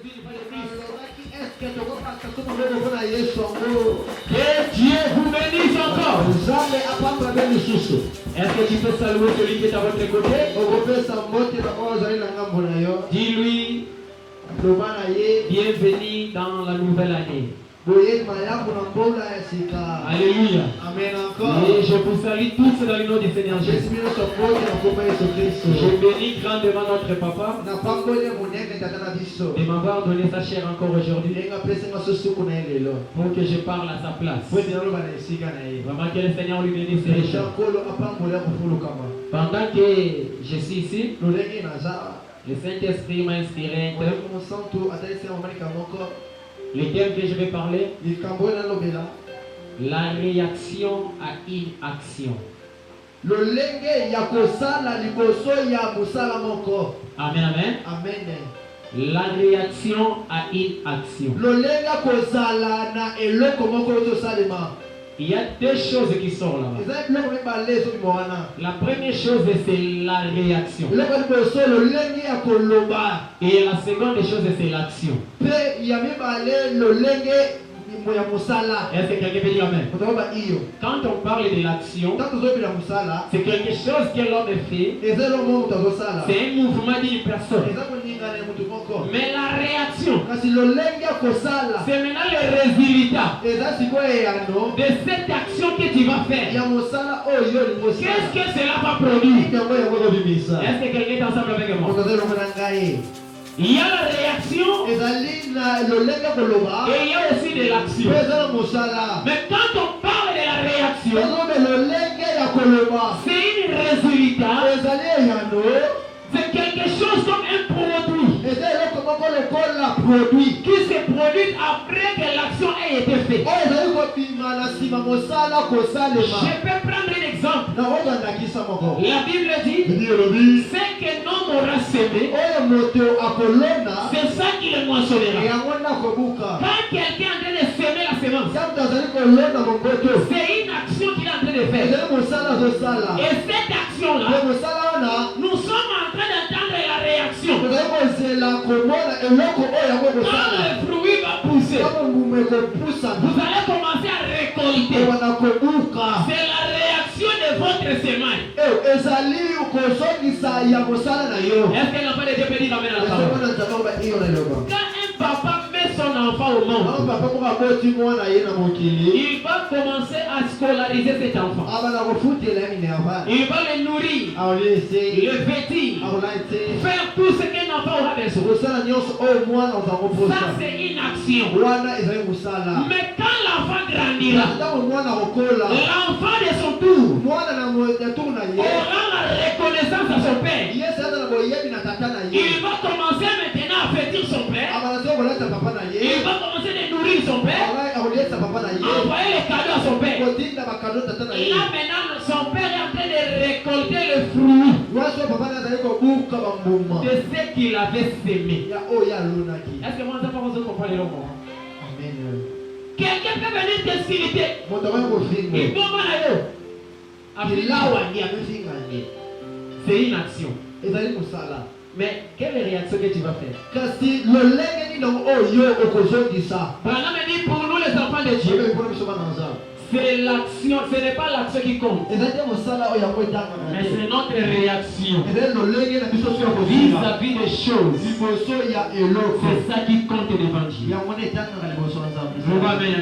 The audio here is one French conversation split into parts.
Que Dieu vous bénisse encore. Est-ce que tu peux saluer celui qui est à votre côté? Dis-lui bienvenue dans la nouvelle année. Alléluia. Amen encore. Et je vous salue tous dans le nom du Seigneur Jésus. Je bénis grandement notre papa de m'avoir donné sa chair encore aujourd'hui pour que je parle à sa place. Vraiment que le Seigneur lui bénisse ses richesses. Pendant que je suis ici, le Saint-Esprit m'a inspiré un thème. Le thème que je vais parler, la réaction à une action. Amen, amen. Amen. La réaction à une action. Il y a deux choses qui sont là-bas. La première chose, c'est la réaction. Et la seconde chose, c'est l'action. Est-ce que quelqu'un peut dire amen? Quand on parle de l'action, c'est quelque chose que l'homme fait. C'est un mouvement d'une personne. Mais la réaction, c'est maintenant le résultat de cette action que tu vas faire. Qu'est-ce que cela va produire? Est-ce que quelqu'un est ensemble avec moi? Il y a la réaction et il y a aussi de l'action. Mais quand on parle de la réaction, c'est un résultat. C'est quelque chose comme un produit qui se produit après que l'action ait été faite. Je peux prendre un exemple. La Bible dit, c'est qu'un homme aura semé, c'est ça qu'il moissonnera. Quand quelqu'un est en train de semer la semence, c'est une action qu'il est en train de faire. Et cette action-là, nous sommes en train d'entendre la réaction. Quand le fruit va pousser, vous allez commencer à récolter. C'est la réaction de votre semence. Est-ce qu'elle n'a pas déjà pédé dans la parole? Quand un papa met son enfant au monde, il va commencer à scolariser cet enfant. Il va le nourrir, le vêtir, faire tout ce qu'un enfant aura besoin. Ça, c'est une action. Mais quand l'enfant grandira, l'enfant de son tour aura la reconnaissance à son père. Il va commencer maintenant à fêter son père. Il va commencer à nourrir son père. Envoyer les cadeaux à son père. Et là maintenant, son père est en train de récolter le fruit de ce qu'il avait semé. Est-ce que moi, je vous comprendre le mot? Quelqu'un peut venir t'insulter. Il peut c'est une action. Mais quelle réaction que tu vas faire? Branham dit pour nous les enfants de Dieu, c'est l'action, ce n'est pas l'action qui compte, mais c'est notre réaction vis-à-vis des choses. C'est ça qui compte l'évangile. Vous va bien.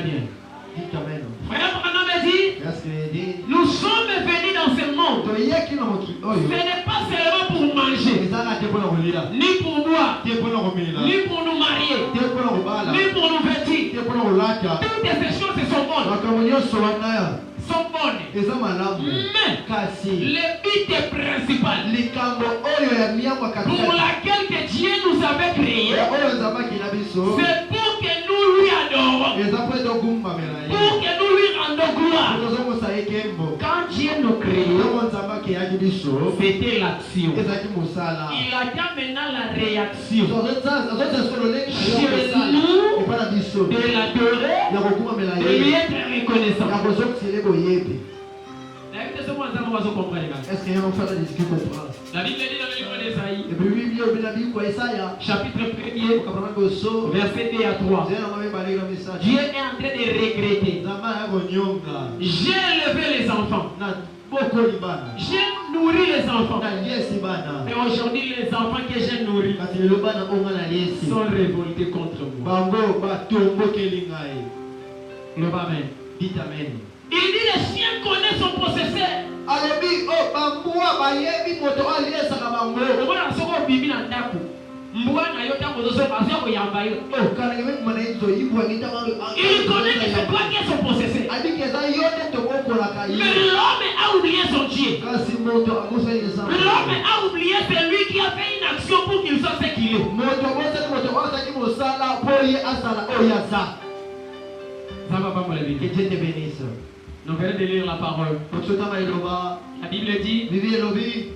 Frère Branham dit, nous sommes venus dans ce monde. Ce n'est pas seulement pour manger, ni pour boire, ni pour nous marier, ni pour nous vêtir. Toutes ces choses sont bonnes. Mais le but principal pour laquelle que Dieu nous avait créés, c'est pour que nous lui adorons, pour que nous lui rendons gloire. Quand Dieu nous créait, c'était l'action. Il attend maintenant la réaction chez nous de l'adorer, de lui être reconnaissant. Est-ce qu'il y a un frère qui comprend? La Bible dit dans le livre d'Ésaïe, chapitre 1er, verset 2 à 3. Dieu est en train de regretter. J'ai élevé les enfants. J'ai nourri les enfants. Et aujourd'hui, les enfants que j'ai nourris sont révoltés contre moi. Amen. Dites Amen. Il dit les chiens connaissent son possesseur. Il connaît que c'est toi qui es son possesseur. Mais l'homme a oublié son Dieu. L'homme a oublié celui qui a fait une action pour qu'il soit ce qu'il est. Ça va pas me lever. Que Dieu te bénisse. Nous venons de lire la parole. La Bible dit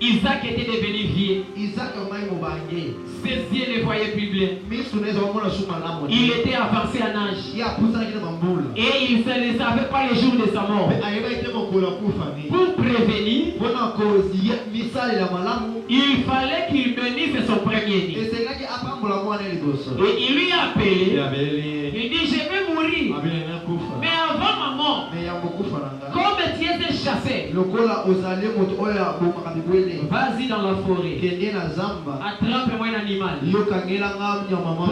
Isaac était devenu vieux. Ses yeux ne voyaient plus bien. Il était avancé en âge. Et il ne savait pas les jours de sa mort. Pour prévenir, il fallait qu'il bénisse son premier-né. Et il lui a appelé. Il dit je vais mourir. Mais avant ma mort, comme tu es chassé, vas-y dans la forêt. Attrape-moi un animal.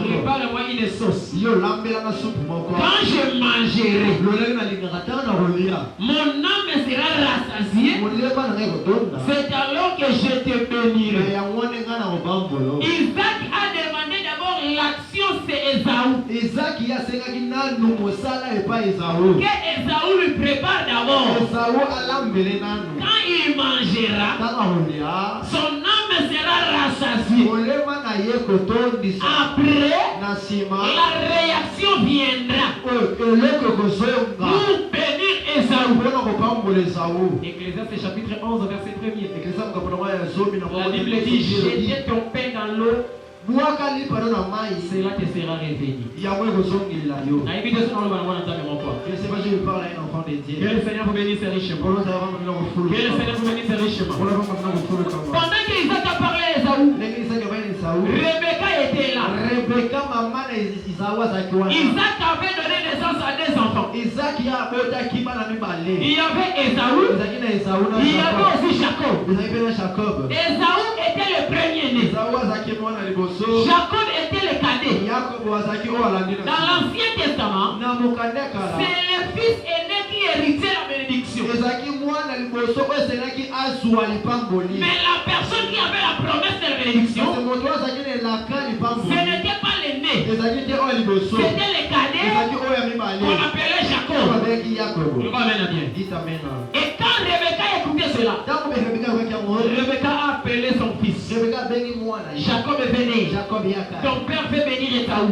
Prépare-moi une sauce. Quand je mangerai, mon âme sera rassasiée. C'est alors que je te bénirai. Isaac a demandé d'abord l'action, c'est Ésaü. Que Ésaü lui prépare d'abord. Quand il mangera, son âme sera rassasiée. Après, la réaction viendra pour bénir Ésaü. Ecclésiaste chapitre 11, verset 1er. La Bible dit jetez ton pain dans l'eau. Cela te sera révélé. Je ne sais pas si je parle à un enfant de Dieu. Que le Seigneur vous bénisse richement. Que le Seigneur vous bénisse richement. Pendant qu'Isaac a parlé à Ésaü, Rebecca était là. Isaac avait donné naissance à des enfants. Il y avait Ésaü. Il y avait aussi Jacob. Ésaü était le premier-né. Jacob était le cadet. Dans l'Ancien Testament, c'est le fils aîné qui héritait la bénédiction. Mais la personne qui avait la promesse de la bénédiction, ce n'était pas l'aîné, c'était le cadet qu'on appelait Jacob. Et quand Rebecca écoutait cela, Rebecca a appelé son fils. Jacob est venu. Ton père veut bénir Ésaü.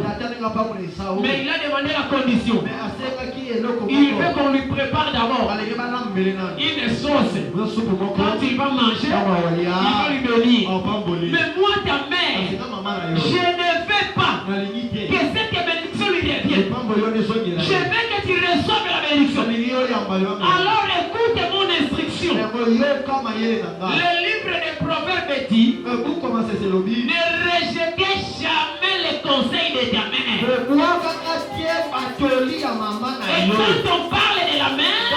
Mais il a demandé la condition. Il veut qu'on lui prépare d'abord une sauce. Quand il va manger, il va lui bénir. Mais moi, ta mère, je ne veux pas que cette bénédiction lui revienne. Je veux que tu reçoives la bénédiction. Alors écoute mon instruction. Le livre des Proverbes dit ne rejetez jamais les conseils de ta mère. Et quand on parle de la mère,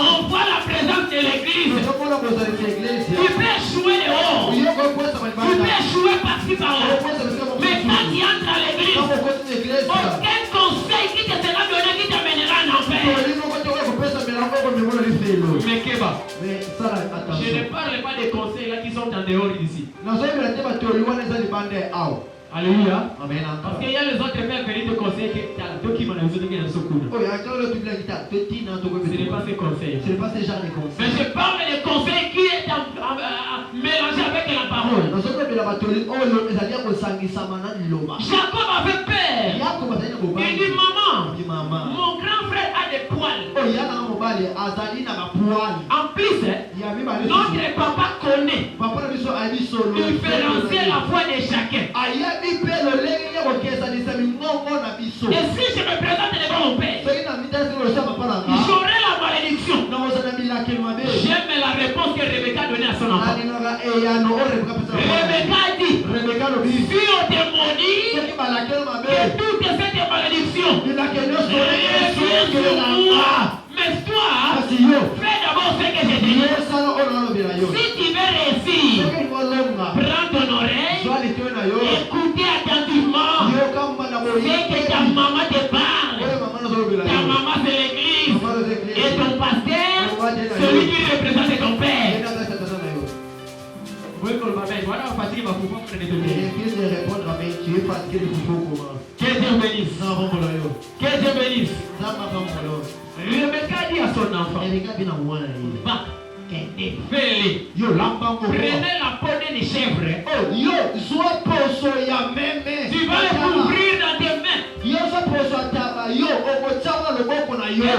on voit la présence de l'église. Tu peux échouer dehors. Tu peux échouer par-ci par-là. Mais quand tu entres à l'église, aucun conseil qui te sera donné qui t'amènera en enfer. Mais Keba, je ne parle pas des conseils là qui sont en dehors d'ici. Alléluia. Amen. Parce qu'il y a les autres pères venus te conseiller que tu as deux qui m'ont dit dans ce coup. Ce n'est pas ces conseils. Ce n'est pas ces genres de conseils. Mais je parle des conseils qui est mélangé avec la parole. Jacob avait peur. Il dit maman, mon grand frère a des poils. En plus, notre papa connaît. Différencier la foi de chacun. Et si je me présente devant mon père, j'aurai la malédiction. J'aime la réponse que Rebecca a donnée à son enfant. que toute cette malédiction revienne sur moi. Mais toi, fais d'abord ce que je te dis. Si tu veux réussir, prends ton oreille, écoutez attentivement ce que ta maman te parle. Ta maman c'est l'église et ton pasteur, celui qui représente ton père. Oui, voilà, Patrick va pouvoir prendre des données. Que Dieu bénisse. Que Dieu bénisse. Rebecca dit à son enfant, va, fais-le. Prenez la peau d'une chèvre. Tu vas le couvrir dans tes mains. Et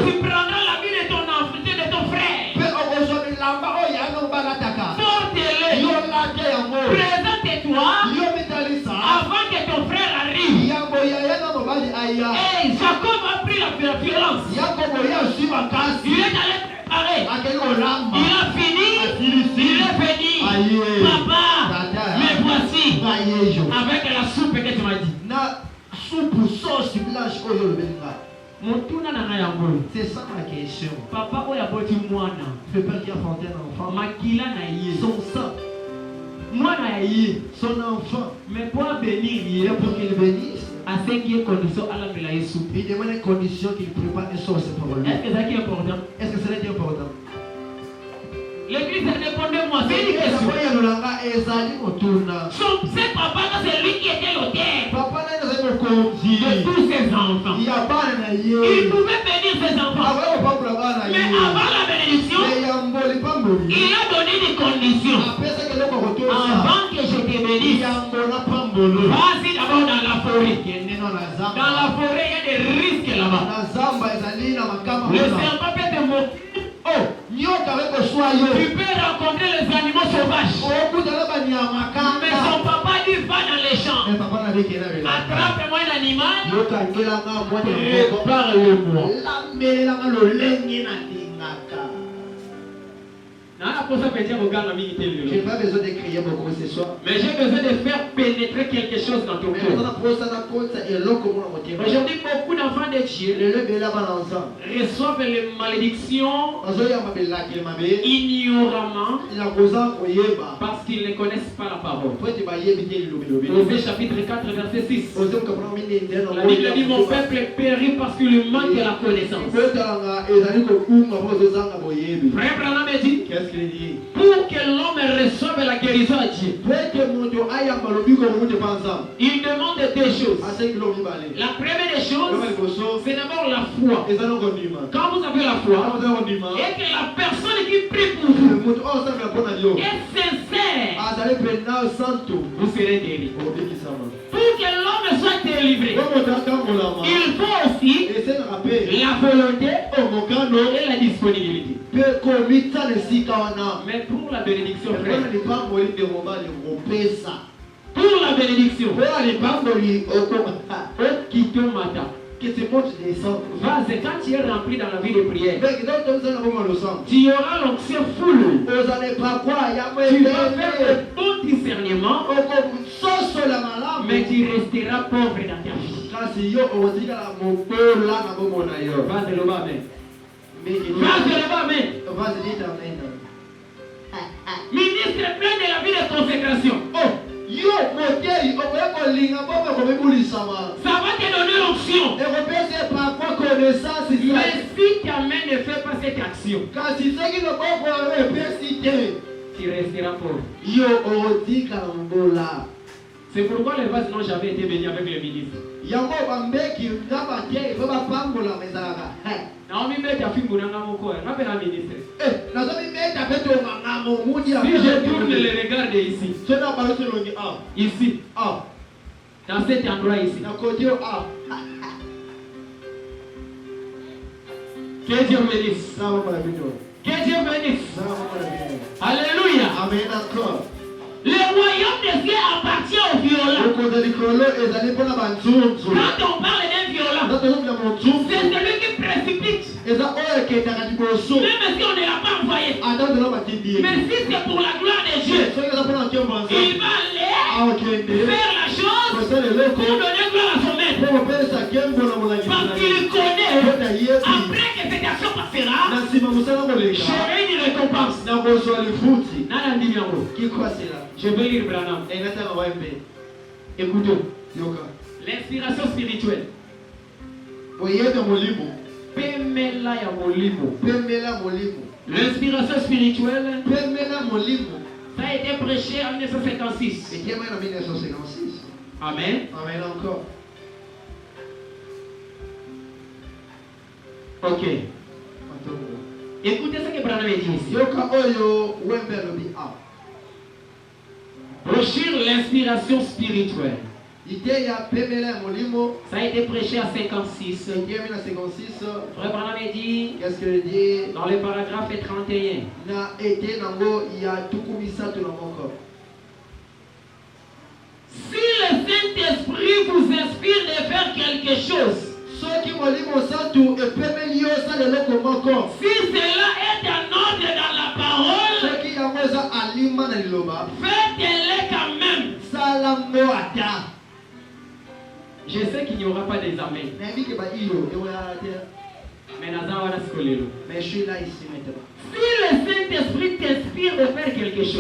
tu prendras la vie de ton enfant, de ton frère. Porte-le. Présente-toi avant que ton frère arrive. Et Jacob a pris la violence. Il est allé préparer. Il a fini. Il est fini. Papa, me voici. Avec la soupe que tu m'as dit. C'est ça ma question. Papa, fais pas qu'il a enfanté un enfant. Son sang. Son enfant. Mais pour bénir, pour qu'il bénisse, à ce qui est condition à la soupe. Il demande une condition qu'il prépare une sauce pour lui. Est-ce que c'est important? Est-ce que c'est important? L'église répondez-moi, c'est une question. C'est papa, c'est lui qui était l'auteur de tous ses enfants. Il pouvait bénir ses enfants. Mais avant la bénédiction, il a donné des conditions. Avant que je te bénisse, vas-y d'abord dans la forêt. Dans la forêt, il y a des risques là-bas. Le serpent peut te moquer. Tu peux rencontrer les animaux sauvages. Mais son papa dit va dans les champs. Attrape-moi un animal et parle-moi. Je n'ai pas besoin de crier beaucoup ce soir. Mais j'ai besoin de faire pénétrer quelque chose dans ton cœur. Aujourd'hui, beaucoup d'enfants de Dieu reçoivent les malédictions ignoramment parce qu'ils ne connaissent pas la parole. Osée chapitre 4 verset 6. La Bible dit mon peuple périt parce qu'il lui manque la connaissance. Frère Branham dit pour que l'homme reçoive la guérison à Dieu, il demande deux choses. La première des choses, c'est d'abord la foi. Quand vous avez la foi et que la personne qui prie pour vous est sincère, vous serez guéri. Pour que l'homme soit délivré, il faut aussi la volonté et la disponibilité. Mais pour la bénédiction, frère, pour la bénédiction, que ce monde descende. Vas-y, quand tu es rempli dans la vie de prière, tu auras l'onction full. Tu vas faire le bon discernement, mais tu resteras pauvre dans ta vie. Vas-y, le bas, amen. Vas-y, le bas, amen. Ministre plein de la vie de consécration. Ça va te donner l'onction. Mais si ta main ne fait pas cette action, tu resteras pauvre. C'est pourquoi les vases n'ont jamais été bénis avec le ministre. Naomi met ta fille pour un amour. Rappelle la ministre. Si je tourne le regard ici, ici, dans cet endroit ici, que Dieu bénisse. Que Dieu bénisse. Alléluia. Amen. Le royaume des cieux appartient aux violents. Quand on parle d'un violent, c'est celui qui précipite. Même si on ne l'a pas envoyé. Mais si c'est pour la gloire de Dieu, il va aller faire la chose pour donner gloire à son maître. j'aurai une récompense. Qui croit cela? Je vais lire Branham. Écoutons. L'inspiration spirituelle. Pemela ya molimo. L'inspiration spirituelle. Ça a été prêché en 1956. Amen. Amen encore. Ok. Écoutez ce que Branham dit ici. Brochure l'inspiration spirituelle. Ça a été prêché à 56. Frère Branham dit, qu'est-ce que dit dans le paragraphe 31. Si le Saint-Esprit vous inspire de faire quelque chose, si cela est un ordre dans la parole, faites-le quand même. Je sais qu'il n'y aura pas des amens. Mais je suis là ici maintenant. Si le Saint-Esprit t'inspire de faire quelque chose, si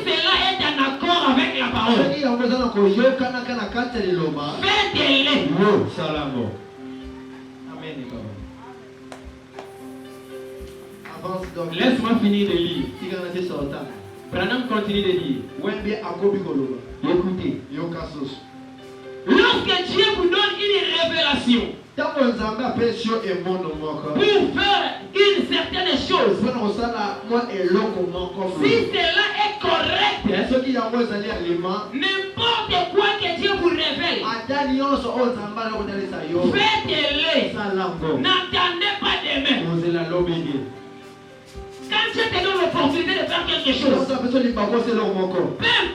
cela est en accord avec la parole, faites-le. Amen. Laisse-moi finir de lire. Branham continue de dire. Écoutez. Lorsque Dieu vous donne une révélation pour faire une certaine chose, si cela est correct, n'importe quoi que Dieu vous révèle, faites-le. N'attendez pas demain. Quand Dieu te donne l'opportunité de faire quelque chose, peu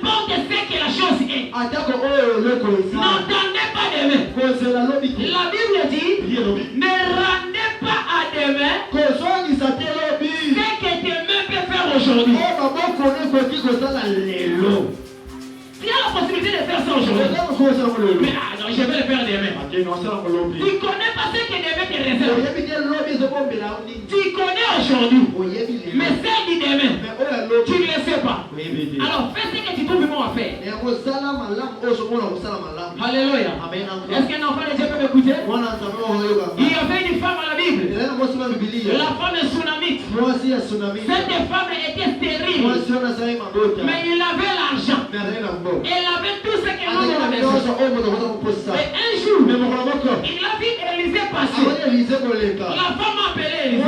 importe ce que la chose est, n'attendez pas demain. La Bible dit, ne rendez pas à demain ce que demain peut faire aujourd'hui. Tu as la possibilité de faire ça aujourd'hui. Mais non, je vais le faire demain. Tu ne connais pas ce que demain te réserve. Tu connais aujourd'hui. Mais celle du demain, tu ne le sais pas. Alors fais ce que tu trouves bon à faire. Alléluia. Est-ce qu'un enfant de Dieu peut m'écouter? Il y avait une femme à la Bible. La femme est tsunamite. Cette femme était stérile. Mais il avait l'argent. Elle avait tout ce qu'elle avait dans la maison. Et un jour, il a vu Élisée passer. La femme a appelé Élisée.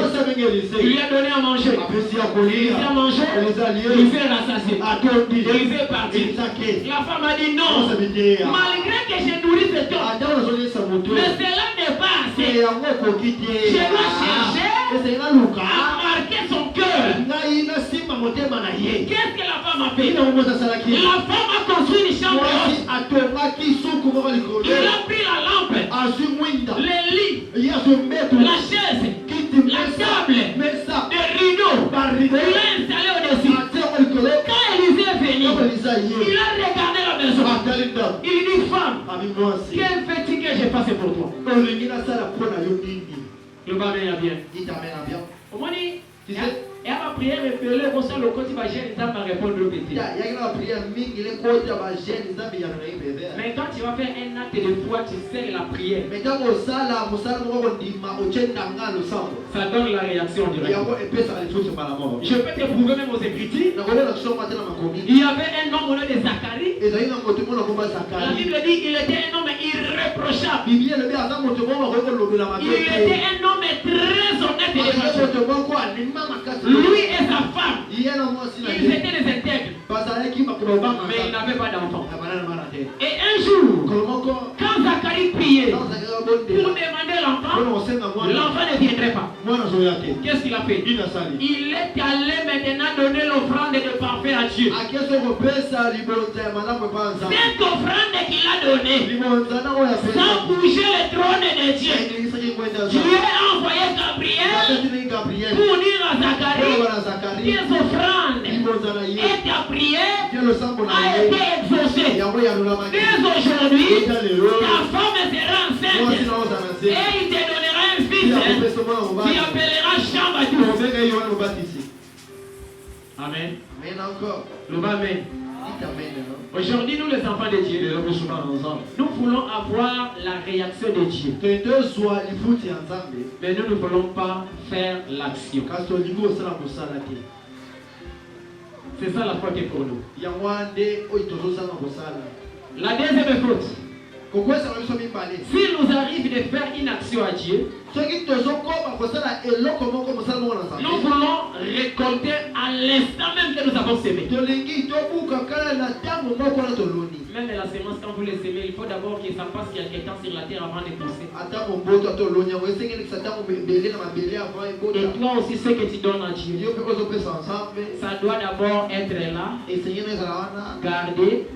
Il lui a donné à manger. Élisée a mangé. Élisée est rassasié. Élisée est parti. La femme a dit non. Malgré que j'ai nourri cet homme, mais cela n'est pas assez. Je dois chercher à marquer son cœur. Qu'est-ce que la femme a fait? La femme a construit une chambre haute. Il a pris la lampe, le lit, la chaise, la table, les rideaux. Il l'a installé au-dessus. Quand Élisée est venu, il a regardé la maison. Il dit, femme, quel fais-tu que je fasse pour toi? Le va bien. Au moins, et à ma prière, le côté va gêner, ça va répondre au petit. Mais quand tu vas faire un acte de foi, tu sais la prière. Ça donne la réaction directe. Je peux te prouver même aux Écritures. Il y avait un homme au nom de Zacharie. La Bible dit qu'il était un homme irréprochable. Il était un homme très honnête et lui et sa femme, ils étaient des intègres, mais ils n'avaient pas d'enfant. Et un jour, quand Zacharie priait pour demander l'enfant, l'enfant ne viendrait pas. Qu'est-ce qu'il a fait? Il est allé maintenant donner l'offrande de parfum à Dieu. Cette offrande qu'il a donnée, sans bouger le trône de Dieu, Dieu a envoyé Gabriel pour dire à Zacharie, tes offrandes et ta prière a été exaucée. Dès aujourd'hui, ta femme sera enceinte et il te donnera un fils. Tu appelleras chambre à tous. Amen. Amen encore. Le amen. Dites amen. Aujourd'hui, nous les enfants de Dieu, nous voulons avoir la réaction de Dieu. Mais nous ne voulons pas faire l'action. C'est ça la faute pour nous. La deuxième faute. S'il nous arrive de faire une action à Dieu, nous voulons récolter à l'instant même que nous avons semé. Même la semence, quand vous les semez, il faut d'abord que ça passe quelque temps sur la terre avant de pousser. Et toi aussi, ce que tu donnes à Dieu, ça doit d'abord être là, gardé.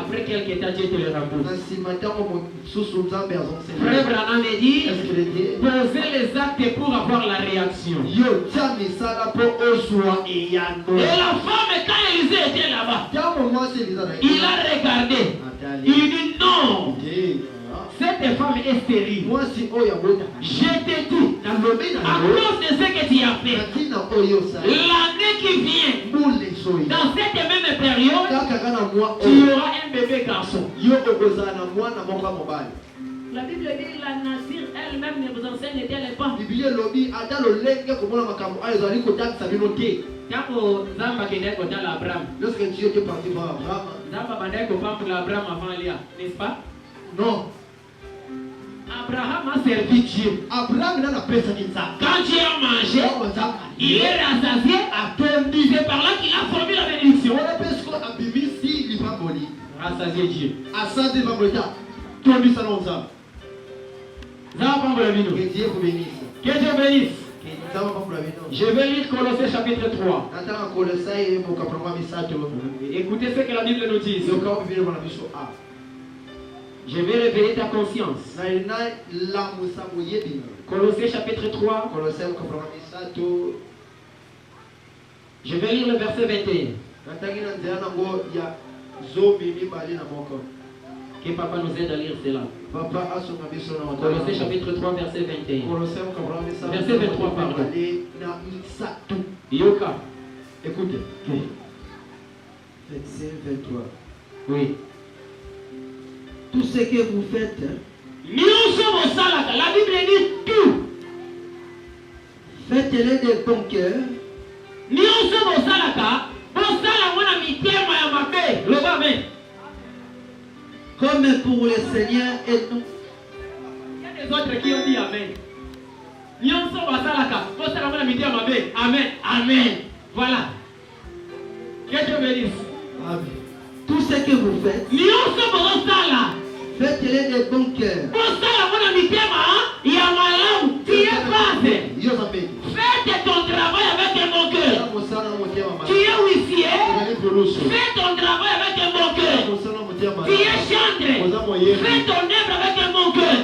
Après quelques temps, Dieu te le rembourse. Frère Branham me dit, posez les actes pour avoir la réaction. Et la femme, quand Élisée était là-bas, il a regardé. Il dit non. Cette femme est stérile. Je te dis, à cause de ce que tu as fait, l'année qui vient, dans cette même période, tu auras un bébé garçon. La Bible dit la nature elle-même ne vous enseigne-t-elle pas? Quand Zamba est dans l'Abraham, lorsque Dieu était parti voir Abraham, Zamba est pour l'Abraham avant Léa, n'est-ce pas? Non. Abraham a servi Dieu. Abraham n'a pas servi ça. Quand Dieu a mangé, il est rassasié. C'est par là qu'il a formé la bénédiction. Rassasié Dieu. Rassasié par le temps. Tombé ça dans ça. Que Dieu vous bénisse. Que Dieu bénisse. Je vais lire Colossiens chapitre 3. Écoutez ce que la Bible nous dit. Je vais révéler ta conscience. Colossiens chapitre 3. Je vais lire le verset 21. Que papa nous aide à lire cela. Colossiens chapitre 3 verset 21. Verset 23 pardon. Yoka. Écoutez. Verset 23. Oui. Tout ce que vous faites, nous sommes au salaka. La Bible dit tout. Faites-le de bon cœur. Nous sommes au salaka. Au salaka, on a mis terme à ma paix. Le amen. Comme pour le Seigneur et nous. Il y a des autres qui ont dit amen. Nous sommes au salaka. Au salaka, on a mis terme à ma paix. Amen. Amen. Voilà. Que Dieu bénisse. Amen. Tout ce que vous faites, nous sommes au salaka. Faites-le de bon cœur. Faites ton travail avec un bon cœur. Tu es huissier. Fais ton travail avec un bon cœur. Tu es chantre. Fais ton œuvre avec un bon cœur.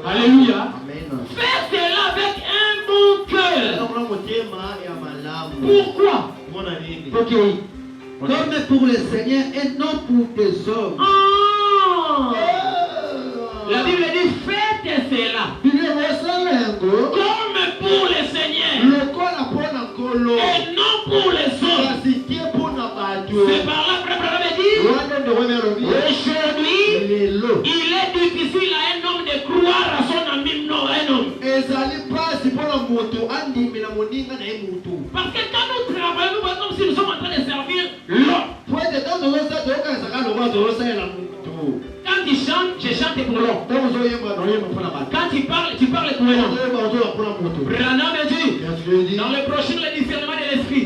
Alléluia. Fais cela avec un bon cœur. Pourquoi? Comme pour le Seigneur et non pour des hommes. La Bible dit faites cela comme pour le Seigneur et non pour les hommes. C'est par là que Abraham dit aujourd'hui il est difficile à un homme de croire à son ami. Non, un homme. Parce que quand nous travaillons, nous voyons comme si nous sommes en train de servir l'homme. Quand tu chantes, je chante pour l'homme. Quand tu parles pour l'homme. Branham dit, dans le prochain le discernement de l'esprit,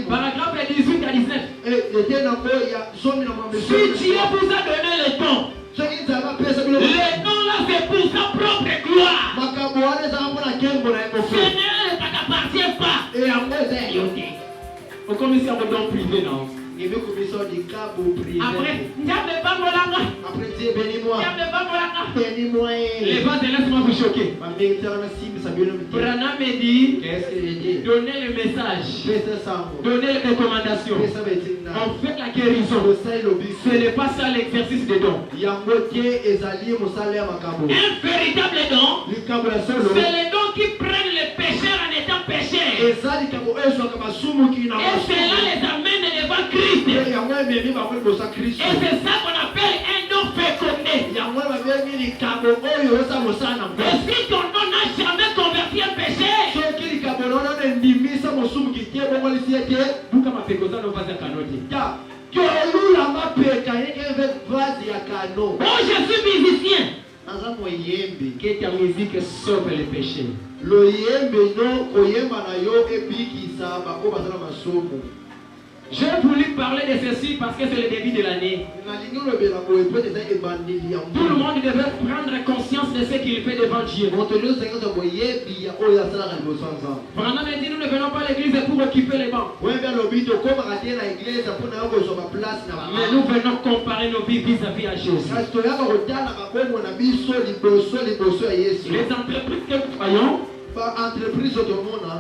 paragraphe 18 à 19. Si Dieu vous a donné le don, le don là c'est pour sa propre gloire. Ce ne t'appartient pas. Au commissaire de don privé, non. Après, Dieu bénis-moi. Bénis-moi. les vases, laisse-moi vous choquer. Branham me dit, Qu'est-ce que j'ai dit? donnez le message, donnez les recommandations. On fait la guérison. Ce n'est pas ça l'exercice des dons. Un véritable don, c'est les dons qui prennent les pécheurs en étant pécheurs. Et cela les amène devant Christ. Et c'est ça qu'on appelle un don fécondé. Et si ton don n'a jamais converti un péché, oh, je suis musicien. Que ta musique sauve les péchés. J'ai voulu parler de ceci parce que c'est le début de l'année. Tout le monde devait prendre conscience de ce qu'il fait devant Dieu. Branham dit, nous ne venons pas à l'église pour occuper les bancs. Mais nous venons comparer nos vies vis-à-vis à Jésus. Les entreprises que nous voyons,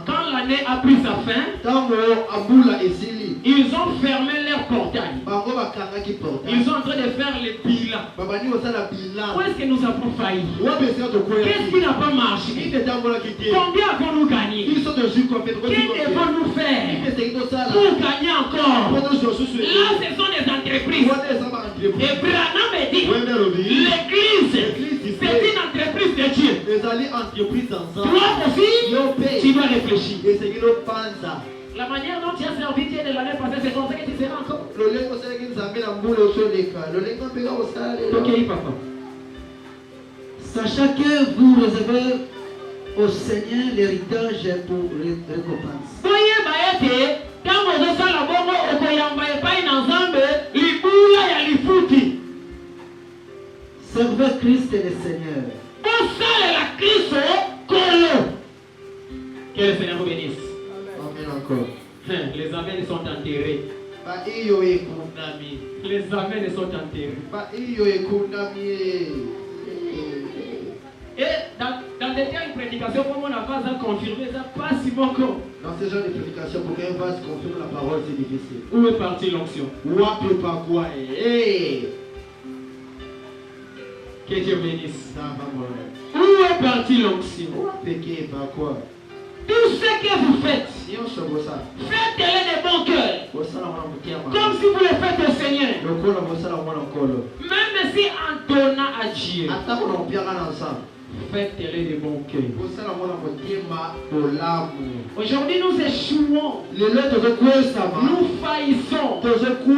quand l'année a pris sa fin, ils ont fermé leur portail. Ils sont en train de faire les bilans. Où est-ce que nous avons failli? Qu'est-ce qui n'a pas marché? Combien avons-nous gagné? Qu'est-ce devons-nous faire pour gagner encore? Là, ce sont des entreprises. Et Branham dit, l'église, c'est une entreprise de Dieu. Toi aussi, tu dois réfléchir. La manière dont tu as servi Dieu de l'année passée, c'est comme ça que tu seras encore. Ok, papa. Sachant que vous réservez au Seigneur l'héritage pour récompense. Voyez, Baete, quand vous êtes à la bombe, vous n'avez pas une ensemble, les boules, il y a les foutis. Servez Christ et le Seigneur. Vous savez la Christ, Colo. Que le Seigneur vous bénisse. Amen encore. Les amens sont enterrés. Les amens sont enterrés. Et dans des cas de prédication, comme on a pas confirmé ça, pas si bon qu'on. Dans ce genre de prédication, pour qu'un vase confirme la parole, c'est difficile. Où est partie l'onction? Que Dieu bénisse. Où est partie l'onction? Tout ce que vous faites, faites-le de bon cœur. Comme si vous le faites au Seigneur. Même si en donnant à Dieu, faites-le de bon cœur. Aujourd'hui, nous échouons. Nous faillissons. Il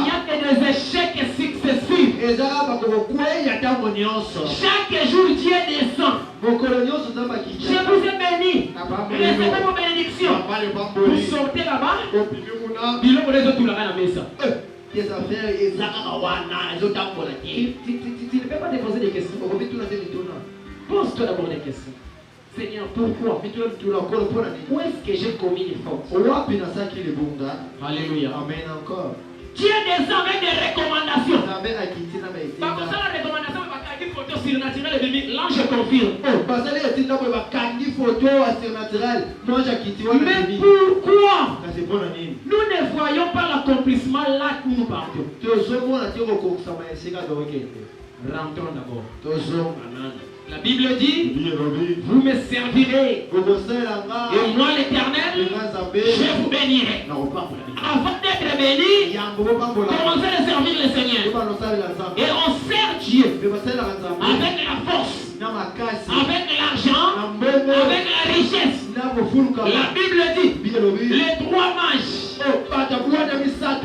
n'y a que des échecs successifs. Chaque jour, Dieu descend. Je vous ai béni. Recevez vos bénédictions. Vous sortez là-bas. Bilo pour les autres, tout la maison. Tes affaires, tu ne peux pas te poser des questions. Pose-toi d'abord des questions. Seigneur, pourquoi? Où est-ce que j'ai commis une faute? Alléluia. Amen encore. Dieu descend avec des recommandations. Amen. Par contre, la recommandation, une photo surnaturelle de l'ange confirme. Mais pourquoi nous ne voyons pas l'accomplissement là où nous partons? Rentrons d'abord. La Bible dit, vous me servirez. Et moi l'Éternel, je vous bénirai. Avant d'être béni, commencez à servir le Seigneur. Et on sert Dieu avec la force, avec l'argent, avec la richesse. La Bible dit, les trois mages,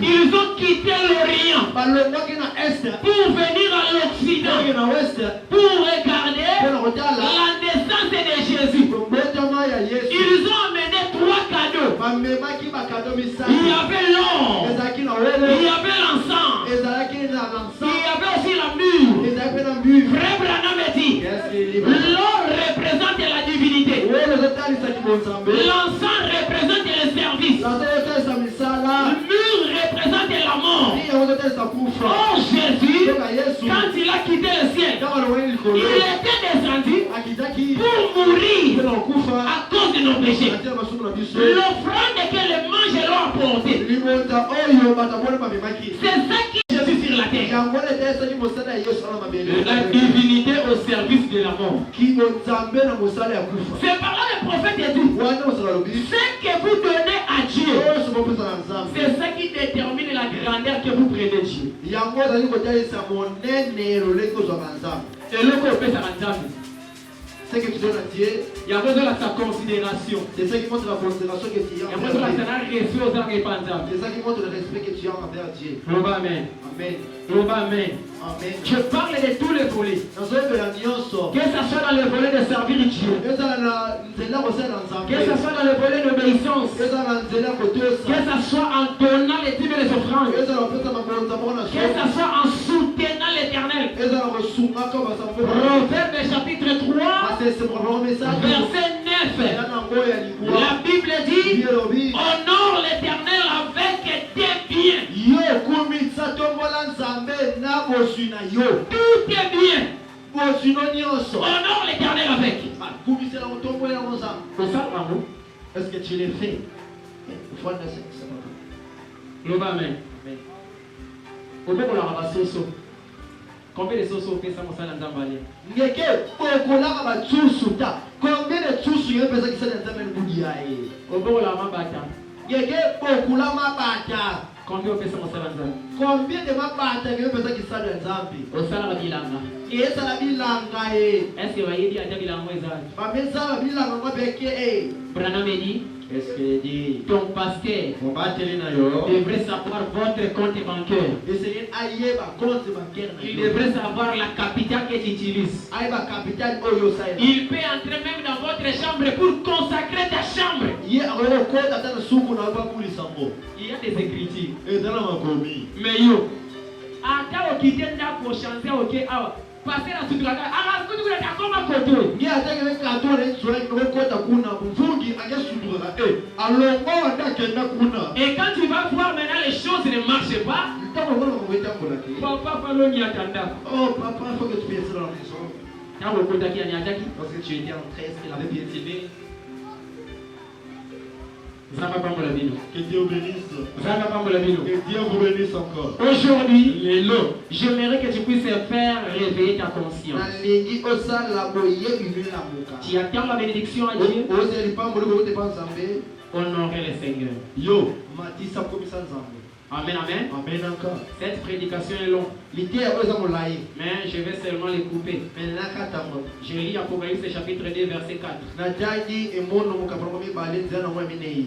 ils ont quitté l'Orient pour venir à l'Occident, pour regarder la naissance de Jésus. Ils ont amené trois cadeaux. Il y avait l'or, il y avait l'encens, il y avait aussi la mûre. Frère Branham dit, l'or représente la divinité, l'encens représente le service, la mûre représente Oh Jésus, quand il a quitté le ciel, il était descendu pour mourir à cause de nos péchés. L'offrande que les mages leur ont apportée, c'est ça qui est Jésus sur la terre. La divinité au service de la mort. C'est par là le prophète a dit, ce que vous donnez à Dieu, c'est ça qui détermine la grandeur que vous prenez de Dieu. C'est le qu'on fait ça. Ce que tu donnes à Dieu, il y a besoin de sa considération. C'est ça qui montre la considération que tu as envers Dieu. C'est ça qui montre le respect que tu as envers Dieu. Amen. Amen. Amen. Amen. Je parle de tous les volets. Que ce soit dans le volet de servir Dieu. Que ce soit dans le volet d'obéissance. Que ce soit en donnant les dîmes et les offrandes. Que ce soit en soutenant l'Éternel. Proverbe chapitre 3. Verset 9. La Bible dit, honore l'Éternel avec tes biens. Tout est bien. Honore l'Éternel avec. Est-ce que tu l'as fait? Amen. Combien de sauces au fait ça, mon salam d'emballer? Combien de tous il y a besoin que ça n'entame le boudiaï? Au bon la mabata. Combien au fait ça, mon salam d'emballer? Combien de mabata il y a besoin que ça n'entame? Au salam d'ilanga. Et ça la bilanga. Est-ce que vous voyez dire à bilanga ezali? Pas mais ça la bilanga moi beke. Branham dit. Qu'est-ce qu'il dit? Ton pasteur devrait savoir votre compte bancaire. Il devrait savoir la capitale que tu utilises. Il peut entrer même dans votre chambre pour consacrer ta chambre. Il y a des écritures. Mais yo, à ta quitter pour chanter ok ah. Passer la suite de la gare. Alors, vous dites que comment côté? Il y a des cartons qui sont et quand tu vas voir maintenant les choses ne marchent pas, papa Paloni attenda. Oh papa, il faut que tu pièces dans la maison. Parce que tu étais en tresse, il avait piétiné. Que Dieu bénisse. Que Dieu vous bénisse encore. Aujourd'hui, j'aimerais que tu puisses faire réveiller ta conscience. Tu attends la bénédiction à Dieu. Honorer le Seigneur. Amen, amen. Amen encore. Cette prédication est longue. Mais je vais seulement les couper. Je lis Apocalypse chapitre 2 verset 4.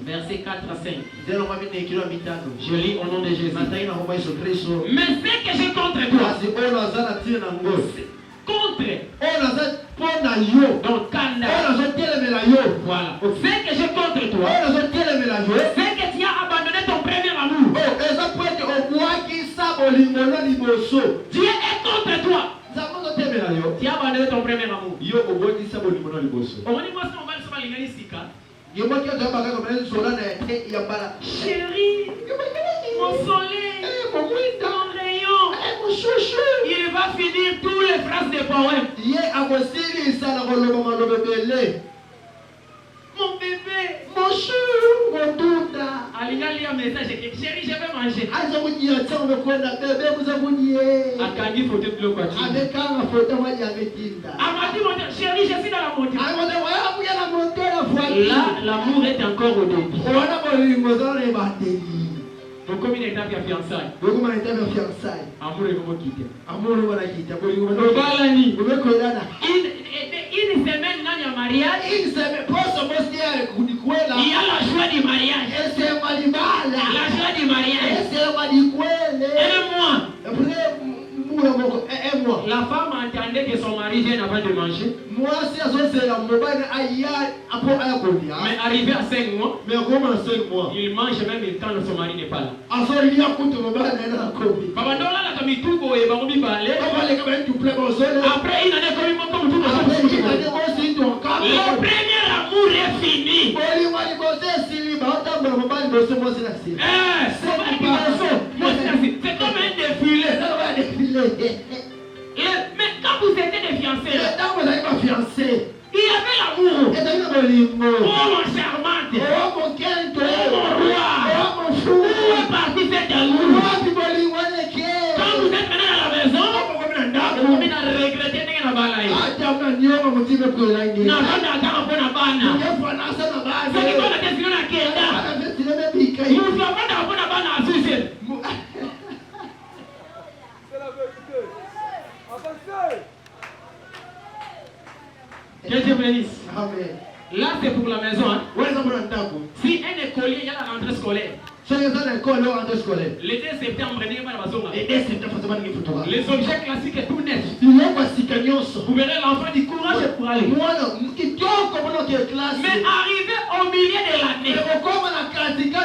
Verset 4 à 5. Je lis au nom de Jésus. Mais ce que j'ai contre toi. Donc Kanda. Voilà. Ce que j'ai contre toi. C'est que tu as abandonné ton premier amour. Dieu est contre toi. Tu as abandonné ton premier amour. Chérie, mon soleil, mon rayon, il va finir toutes les phrases de poèmes. Mon bébé, mon chou, mon douda. Alina lit un message et dit chérie, je vais manger. Akangi photo de l'eau. Amadi mon chérie, je suis dans la montée. Là, l'amour est encore au début. Donc comme une étape de fiançailles. Amour est comme quitter. Une semaine dans le mariage. Il y a la joie du mariage. La joie du mariage. Un mois. La femme entendait que son mari vient avant de manger. Mais arrivé à 5 mois, il mange même quand son mari n'est pas là. Après, il en est comme tout. Le premier amour est fini. C'est comme un défi. Mais quand vous étiez des fiancés, il y avait l'amour. Oh mon charmante, oh mon roi, où est parti cet amour? Quand vous êtes venu à la maison, vous venez à regretter de la balaye. C'est qui qu'on a décidé la Kenda. Nous ne sommes pas dans la bana à Suisse. Que Dieu bénisse. Là, c'est pour la maison. Hein? Si un écolier, il y a la rentrée scolaire. Le 2 septembre, les objets classiques et tout net. Vous verrez l'enfant du courage pour aller. Mais arrivé au milieu de l'année, quand il y a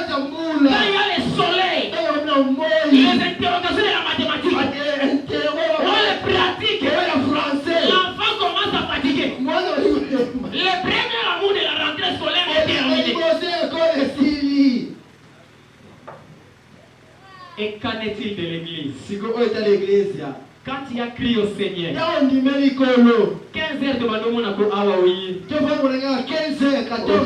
le soleil, les interrogations de la mathématique, on les pratique, l'enfant commence à fatiguer. Le premier amour de la rentrée scolaire est terminé. Et qu'en est-il de l'église? Quand il y a crié au Seigneur, 15 heures de Madomo Nako Awaouyi, 15 heures, 14 heures,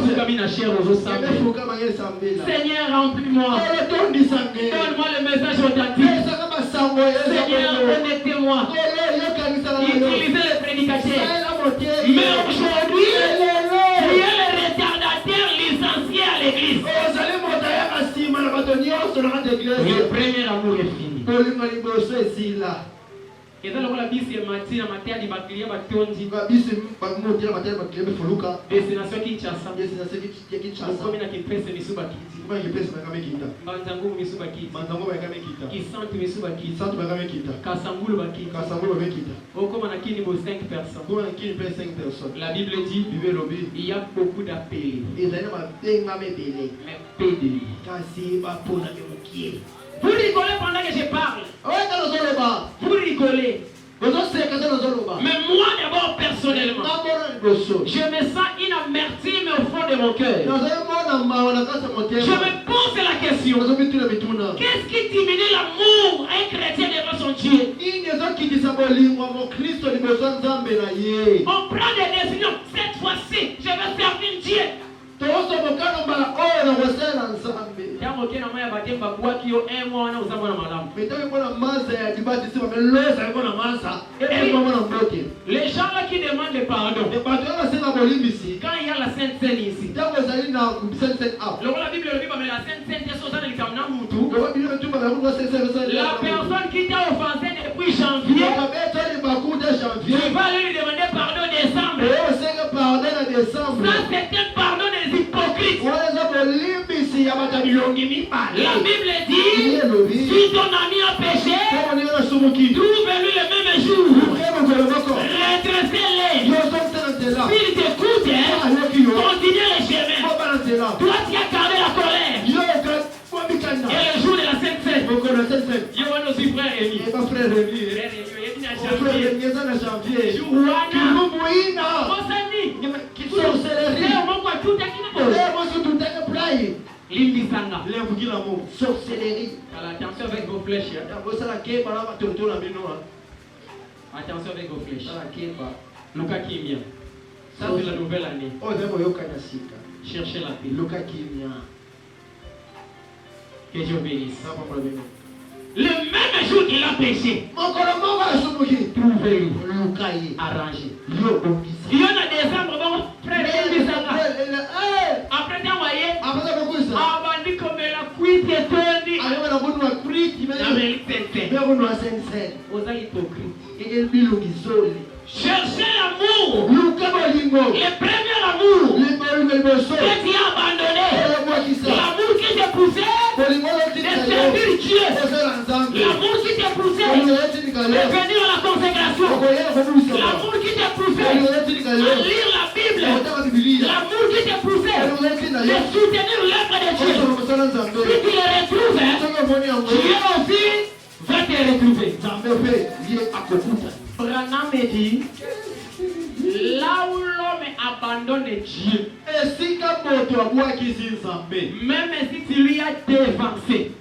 Seigneur, remplis-moi, donne-moi le message authentique. Seigneur, connectez-moi, utilisez les prédicateurs. Mais aujourd'hui, tu es le retardateur licencié à l'église. Le premier amour est fini. Et dans le bisi et matina matia di baklia batondi destination Kinshasa comme na Kipese misuba kiti Manzangu misuba kiti Kisantu misuba kiti Kasangulu bakiti comme na kini bo 5 personnes. La Bible dit il y a beaucoup d'appelés mais peu de lits. Vous rigolez pendant que je parle. Vous rigolez. Mais moi d'abord personnellement, je me sens une amertume au fond de mon cœur. Je me pose la question. Qu'est-ce qui diminue l'amour à un chrétien devant son Dieu? On prend des décisions. Cette fois-ci, je vais servir Dieu. Et puis, les gens là qui demandent le pardon, quand il y a la Sainte Seine ici, la Bible le dit, mais la Sainte Seine, la personne qui t'a offensé depuis janvier, tu vas lui demander pardon en décembre. Ça, c'est un pardon des hypocrites. La Bible dit, si ton ami a péché, trouve-lui le même jour. Redressez-les. S'il t'écoute, continue le chemin. Toi, tu as gardé la colère. Et le jour de la Sainte Seine, je vois nos frères Rémi. Sorcellerie. Attention avec vos flèches. Attention avec vos flèches. Luka Kimia. Ça c'est la nouvelle année. Cherchez la paix. Que Dieu bénisse. Le même jour qu'il a péché, trouvez-le, arrangez. Il y en a des arbres, bon, frère, après t'envoyer, abandonné comme la cuite et tourné. Aux hypocrites. Cherchez l'amour. Le premier amour que tu as abandonné. L'amour qui t'a poussé de servir Dieu. L'amour qui t'a poussé de venir à la consécration. L'amour qui t'a poussé à lire la Bible. L'amour qui t'a poussé de soutenir l'œuvre de Dieu. Si tu le retrouves, Dieu aussi va te retrouver. Branham dit, là où l'homme abandonne Dieu, même si tu lui as dévancé,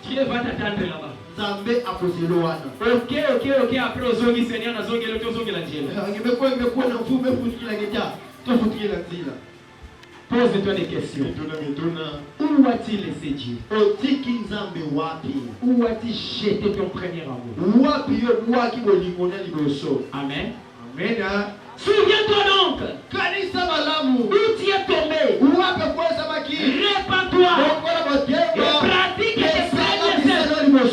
Dieu va t'attendre là-bas. Nzambe akozelo wana. Ok, après ozongi Seigneur na zongi le tozongi la njela. Ngimekuwa na mfume futikila ngeta. Tofutikila nzila. Pose-toi des questions. Où a-t-il laissé Dieu? Où a-t-il jeté ton premier amour? Amen. Amen. Souviens-toi donc. Où tu es tombé. Répands-toi. Et pratique tes premiers.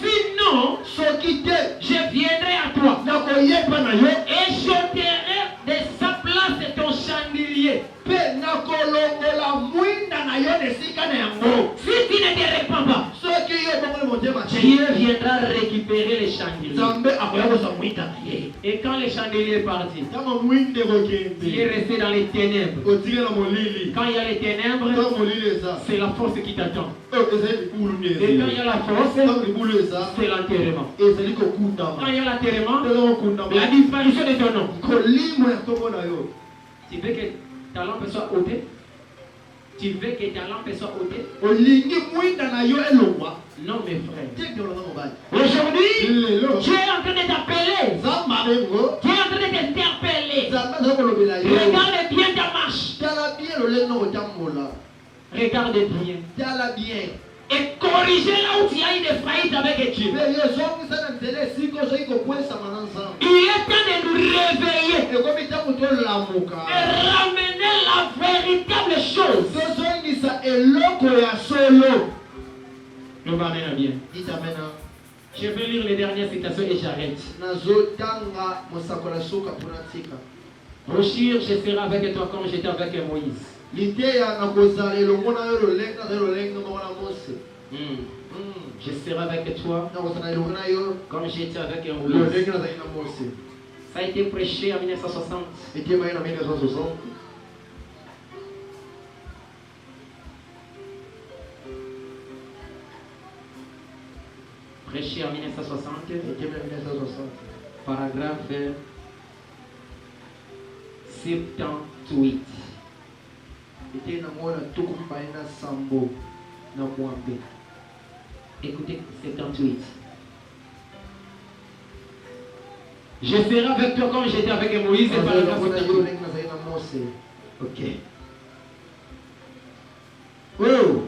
Sinon, je viendrai à toi. Et j'ôterai de sa place ton chandelier. Si tu ne te répands pas, Dieu viendra récupérer les chandeliers. Et quand les chandeliers est parti, il est resté dans les ténèbres. Quand il y a les ténèbres, c'est la force qui t'attend. Et quand il y a la force, c'est l'enterrement. Quand il y a l'enterrement, la disparition de ton nom. Tu veux que ta lampe soit ôtée? Tu veux que ta lampe soit ôtée? Non, mes frères. Aujourd'hui, Dieu est en train de t'appeler. Dieu est en train de t'interpeller. Regarde bien ta marche. Regarde bien. Et corriger là où tu as eu des faillites avec Dieu. Il est temps de nous réveiller et ramener la véritable chose. On va mener bien. Je vais lire les dernières citations et j'arrête. Rochir, je serai avec toi comme j'étais avec Moïse. Je serai avec toi comme j'étais avec Moïse. Ça a été prêché en 1960. Prêché en 1960. Paragraphe 78. Écoutez 78. Je serai avec toi comme j'étais avec Moïse. Et paragraphe 78. Ok. Oh,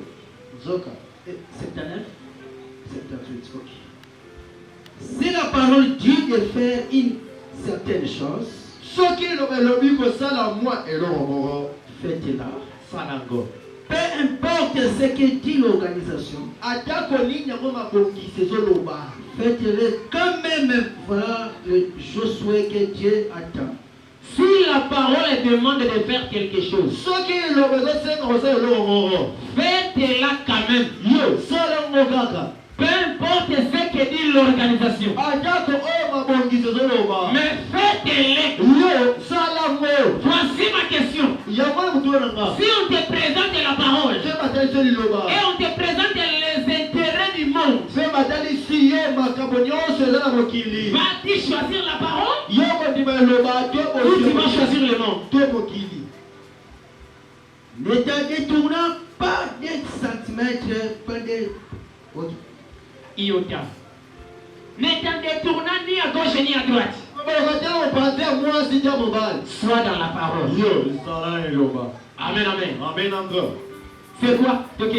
Zoka. 79. 78, ok. Si la parole dit de faire une certaine chose, faites-la. Peu importe ce que dit l'organisation, faites-le quand même. Voilà le Josué que Dieu attend. Si la parole demande de faire quelque chose, faites-la quand même. Peu importe ce que dit l'organisation, mais faites-le. Voici ma question. Si on te présente la parole et on te présente les intérêts du monde, vas-tu choisir la parole ou tu vas choisir le monde? Ne t'en détournant pas d'un centimètre, pas de... Iota. Ne t'en détournant ni à gauche ni à droite. Sois dans la parole. Amen, amen. C'est quoi? Ok.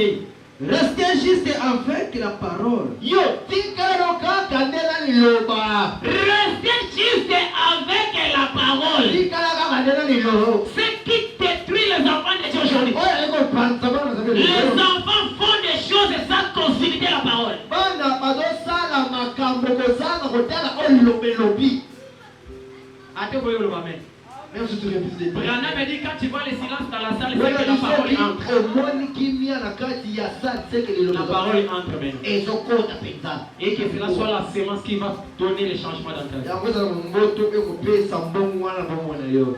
Restez juste avec la parole. Restez juste avec la parole. Ce qui détruit les enfants de Dieu aujourd'hui. Les enfants font des choses sans consulter la parole. Même si tu refuses de Branham me dit quand tu vois le silence dans la salle, c'est que la parole entre. La parole entre maintenant. Et que cela soit la sémence qui va donner les changements dans ta vie.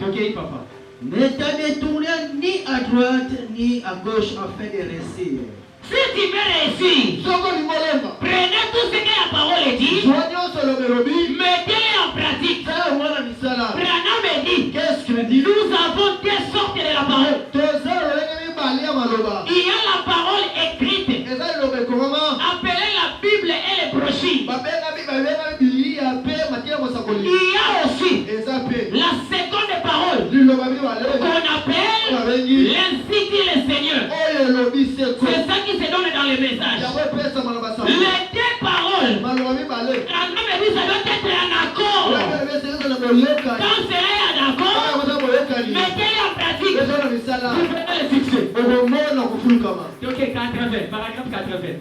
Ok, papa. Ne t'en détournez ni à droite ni à gauche afin de réussir. Si tu veux réussir, prenez tout ce que la parole dit, mettez-le en pratique. Branham me dit, qu'est-ce qu'il dit? Nous avons deux sortes de la parole. Il y a la parole écrite, appelée la Bible et les brochures. y a aussi la seconde parole qu'on appelle l'ainsi dit le Seigneur. C'est ça qui se donne dans les messages. Les deux paroles, quand on me dit ça doit être en accord. Quand cela est en accord, mettez-les en pratique. Vous verrez le succès. Ok, 80, paragraphe 80.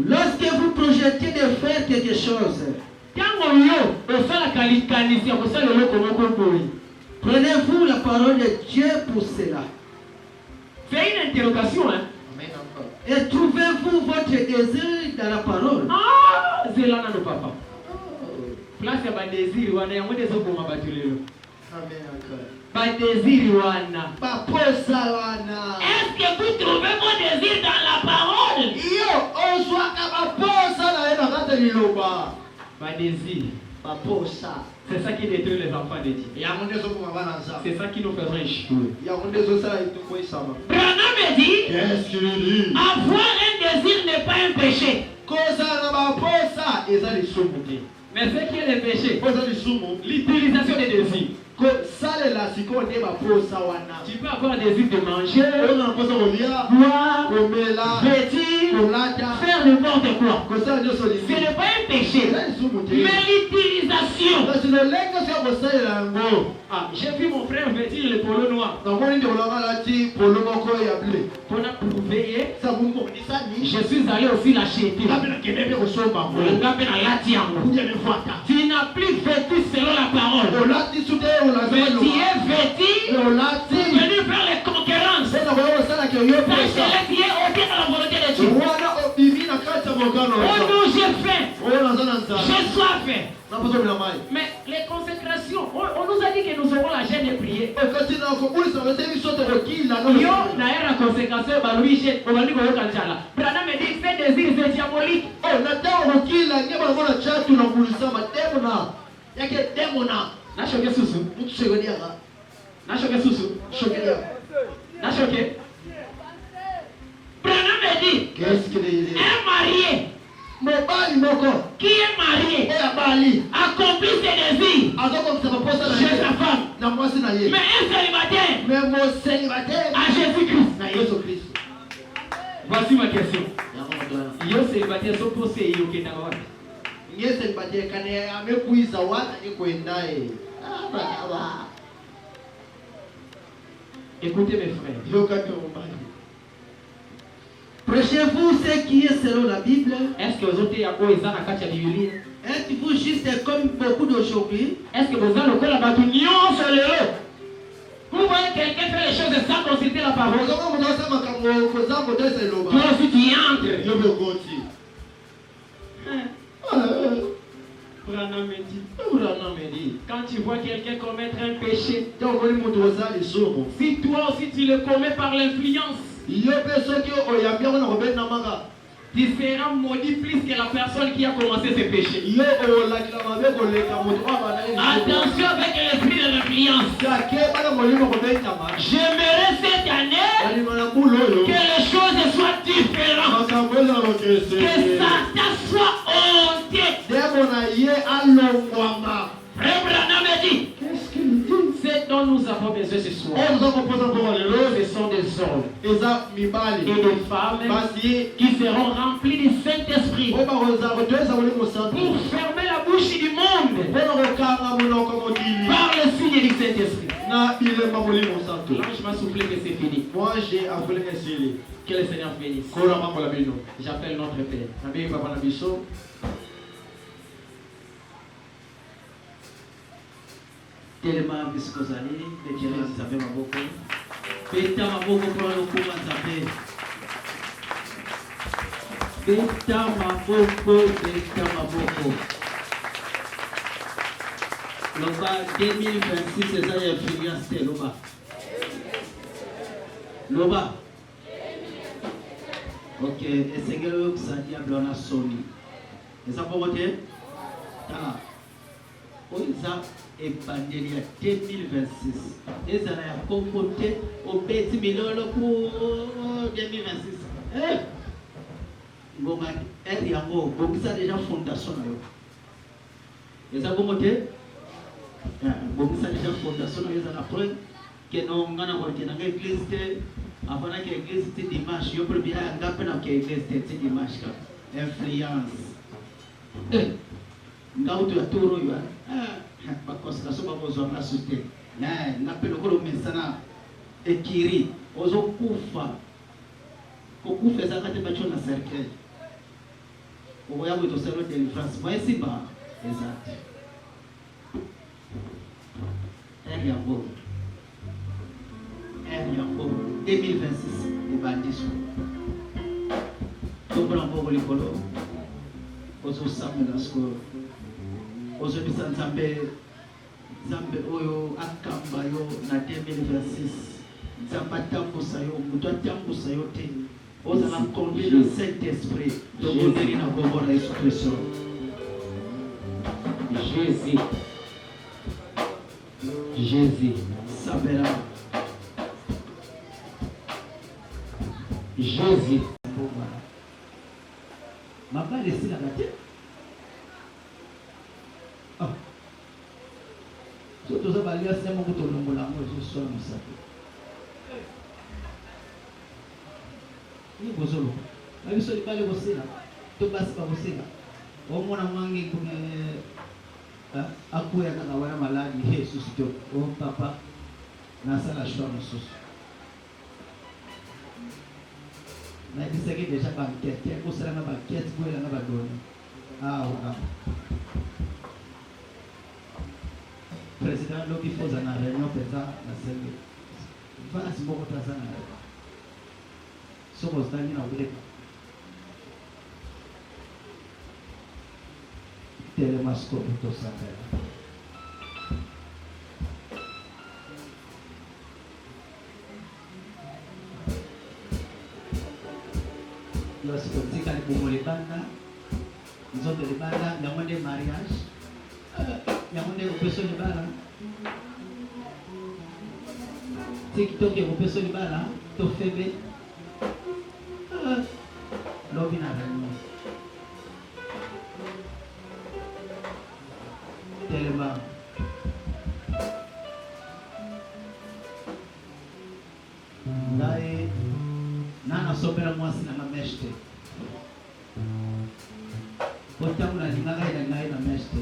Lorsque vous projetez de faire quelque chose, prenez-vous la parole de Dieu pour cela. C'est une interrogation, hein? Et trouvez-vous votre désir dans la parole? Ah, c'est là dans le papa. Place à ma désir, on a un des autres pour ma batulé. Pas désir, Wana. Pas posa wana. Est-ce que vous trouvez vos désirs dans la parole? Yo, on soit à posa la ena kata liloba. Pas désir. Pas posa. C'est ça qui détruit les enfants de Dieu. C'est ça qui nous faisons échouer. Branham me dit, qu'est-ce qu'il dit? avoir un désir n'est pas un péché. Mais ce qui est le péché, l'utilisation des désirs. Tu peux avoir désir de manger, boire, vêtir, faire n'importe quoi. Ce n'est pas un péché, mais l'utilisation. Ah, j'ai vu mon frère vêtir le polo noir. Pour prouver, je suis allé aussi l'acheter. Tu n'as plus vêtu selon la parole. Mais tu es vêtu pour venir faire les concurrences. Parce que là, tu es obéi à la volonté de Dieu. Oh non, j'ai faim. J'ai soif. Mais les consécrations, on nous a dit que nous aurons la gêne de prier. Yo, d'ailleurs, la consécration, Branham me dit que ces désirs, c'est diabolique. Nachoke susu. Nachoke susu. Nachoke. Branham me dit, qu'est-ce qu'il dit? un marié qui est marié accomplit ses désirs chez sa femme. Mais un célibataire à Jésus-Christ. Voici ma question. Yo célibataire sont posés yo kendawa. Écoutez mes frères. Prêchez-vous ce qui est selon la Bible? Est-ce que vous êtes Êtes-vous juste comme beaucoup d'aujourd'hui? Est-ce que vous avez la batunion sur le lot? Vous voyez quelqu'un faire les choses sans consulter la parole? Toi aussi tu y entres. Branham me dit, quand tu vois quelqu'un commettre un péché, si toi aussi tu le commets par l'influence, tu seras maudit plus que la personne qui a commencé ce péché. Attention avec l'esprit de l'influence. J'aimerais cette année que les choses soient différentes. Que Satan soit honté. Frère Branham me dit, ce dont nous avons besoin ce soir, ce sont des hommes et des femmes qui seront remplis du Saint-Esprit pour fermer la bouche du monde par le signe du Saint-Esprit. L'ange m'a soufflé que c'est fini. Que le Seigneur bénisse. J'appelle notre Père. Tellement biskozali, les gens qui savent ma beaucoup. Peta ma beaucoup pour le coup à saper. Peta ma beaucoup. Loba 2026 c'est ça influence de Loba. Loba. Ok, et c'est que ça diable on a sonné. Et ça pour voter? Ah. Oza ebandeli ya 2026 ezala ya kokote obeti milolo pour 2026 ngoma elle yango bongisa déjà fondation na yo eza bongo te bongisa déjà fondation na yo eza na preuve que non ngana ko te na église te avant que église te dimanche yo premier anga pe na que église te dimanche ka influence ngautu ya toro yo ba constellation ba bozo na société na pe lokolo mesana ekiri ozo kufa kokufa eza kate bacho na cercueil oya ko to selo de France moi simba exact Yango 2026 de bandisme tobona mbogo likolo ozo samela sko ozo bisa nzambe oyo akamba yo na 2026 nzambe atambusa yo mutu atambusa yo te oza na conduire le Saint-Esprit tobondeli na kombo na Yesu Kristo Jésus sabela Jésus mabale sila gate so toza balia sema kutolongola ngo so musape ni bozolo abiso libale bosela to basi ba bosela omona mwangi kuna akuya kana wana maladi Jesus to o papa na sala shwa mususu na disaki déjà banquette ko sala na banquette ko ela na badoni ona président lobi foza na réunion pesa na sele va asimboko tazana soko stani na ubeka telemasko to sala lorsque on dit qu'il y a des bandes, ils ont des bandes, il y a des mariages, il y a des personnes de bandes. TikTok est une personne de bandes, tu fais bien. L'homme n'a rien. Tellement. Là, nana sobera mwasi na meshte otamu na lingaga ina ngai na meshte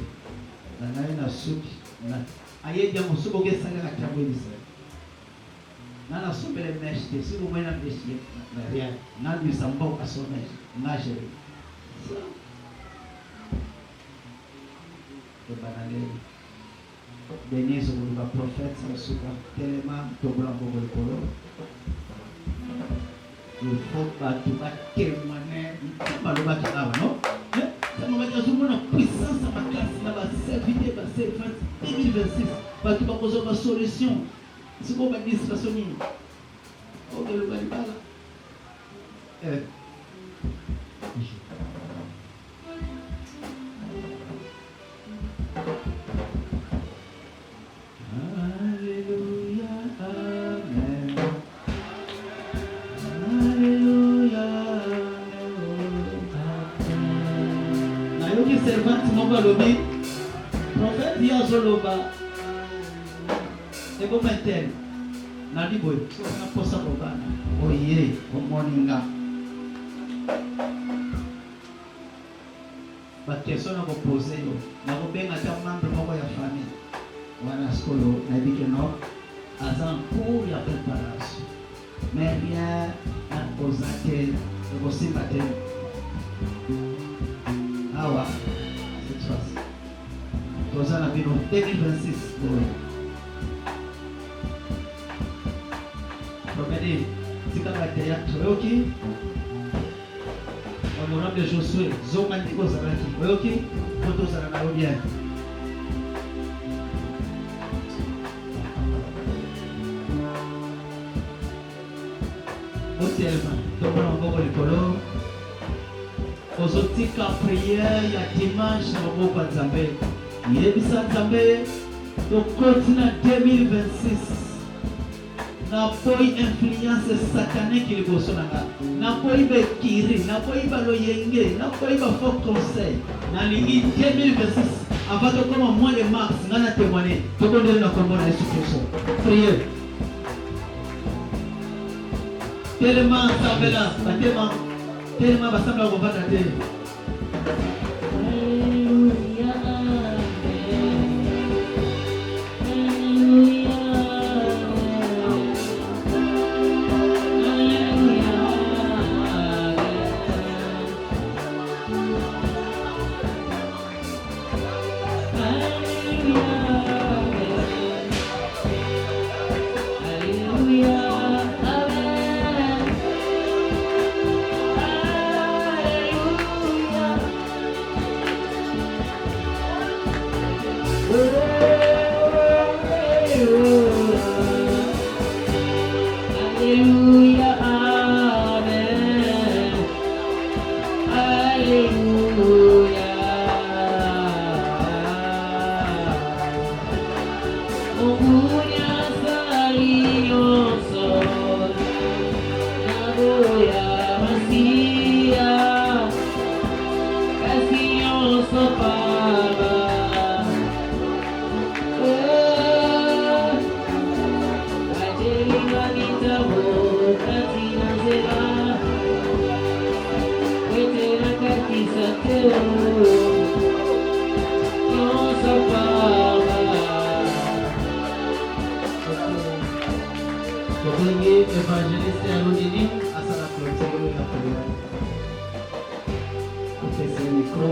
na ngai na suki na ayeja musubo gesanga katabwisa nana sobera meshte siku mwena meshte na ria na bisamba kasome ngasheri to banale benizo kwa prophète suka telema to blanco bolkolo. Il faut pas tout témoigner. Ça va le battre non? Ça va mettre sur la puissance à ma classe, là, serviteur, servante 2026. Pas tout pas poser ma solution. C'est quoi ma distraction? Oh, le bal là. Servante mongo lobi prophète ya zoloba e ko meten na diboy so na posa ko bana oye o moninga ba question na ko poser yo na ko benga ta membre moko ya famille wana skolo na dike no azan pour la préparation mais rien à poser ko simbater awa cette chose toza na bino 2026 promeni tika bateya toyoki honorable Josué zonga ndiko zalaki oyoki po tozala na yo bien otelema tokona mboko likolo ozotika prière ya dimanche na maboko ya Nzambe yebisa Nzambe tokoti na 2026 napoi influence satanique qui est bosso nanga napoi be kiri napoi ba loyenge napoi ba faux conseil na lingi 2026 avant de comme moi les max ngana témoigner to donner na kombo na Yesu Kristo priez tellement ça bela tellement basamba ko vata te Évangéliste Alodini à sa clôture de la prière. Professeur micro,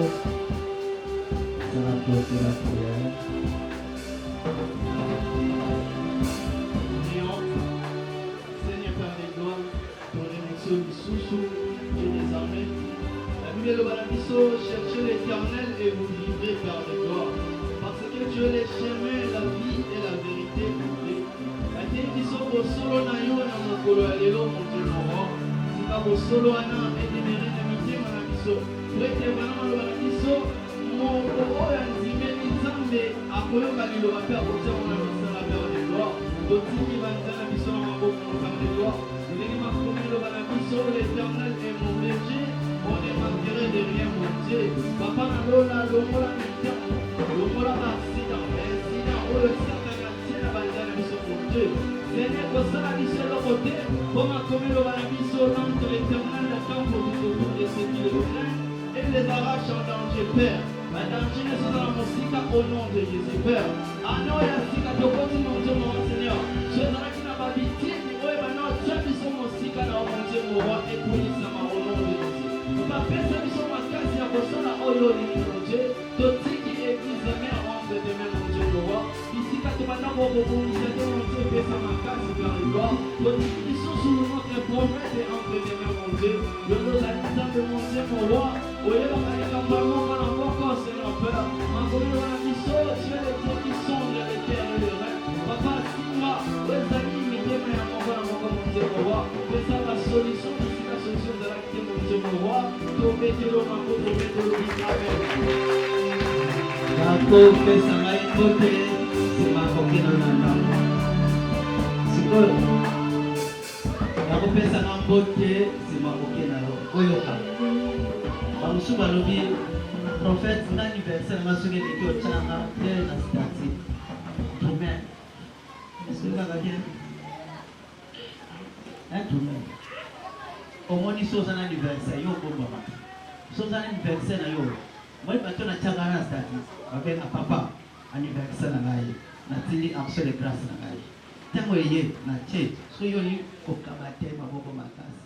ça va clôturer la prière. Seigneur Père des gloires, pour l'élection du sous-sous et des armées. La Bible de Balabiso, cherchez l'Éternel et vous vivrez par des gloires. Parce que tu es le chemin, la vie et la vérité. Solo na yo na mokolo ya lelo moto moko sika bosolo wana etemere na mitema na biso prete wana maloba na biso moko oyo andimeli nzambe akoyoka liloba mpe akotia mona misala pere de gloire totiki banza na biso na maboko na pere de gloire ndenge makomi eloba na biso l'éternel est mon berger on ne manquerait de rien mon Dieu papa na lola longola mitamo longola basida oyo satani atie na banza na biso mon Dieu Seigneur, que ça a dit sur le côté, comme a commis le balabiso entre l'éternel, le camp pour tout autour de ceux qui le craignent, et les arrache en danger, Père. Ma danger ne soit dans la musique au nom de Jésus, Père. Ano ya sika tokoti mon Dieu, mon Seigneur. Je dans la qui n'a pas biti, oui, maintenant, tu as mis son musique dans mon Dieu, mon roi, et pour les sama au nom de Jésus. Papa, Père, tu as mis son macasse, il y a pour ça, oyo, mon Dieu, tout qui est église, mère, entre demain, mon Dieu, mon roi. Ici, quand tu vas dans mon communauté, mon Dieu, fais ça ma casse, vers le gloire. Ils sont sous notre promesse et entre des mains, mon Dieu. Je veux la mise de mon Dieu, mon roi. Oye, on va aller là-bas, on va encore, Seigneur, Père. Ma commune, on a mis ça, tu es les dieux qui sondent les terres et les reins. Papa, si moi, les amis, mes dieux, mais on va encore, mon Dieu, mon roi. Fais ça la solution, ici, la solution de la qui mon Dieu, mon roi. Tomber de l'eau, ma côte, tomber de l'eau, Amen. La pauvre, fais ça, ma côté. C'est ma coquine en attendant. C'est quoi? La repère ça en beauté, c'est ma coquine alors. Oyoka. Bamusu balobi, prophète, l'anniversaire, ma soeur est au Tchana, de la statue. Demain. Est-ce que ça va bien? Hein, demain. Au moins, ils sont un anniversaire, yo, bon, maman. Ils sont un anniversaire, yo. Moi, je vais te faire un statut. Avec un papa. Anniversaire na ngai natili action de grâce na ngai tango yeye na che so yoli kokabate maboko makasi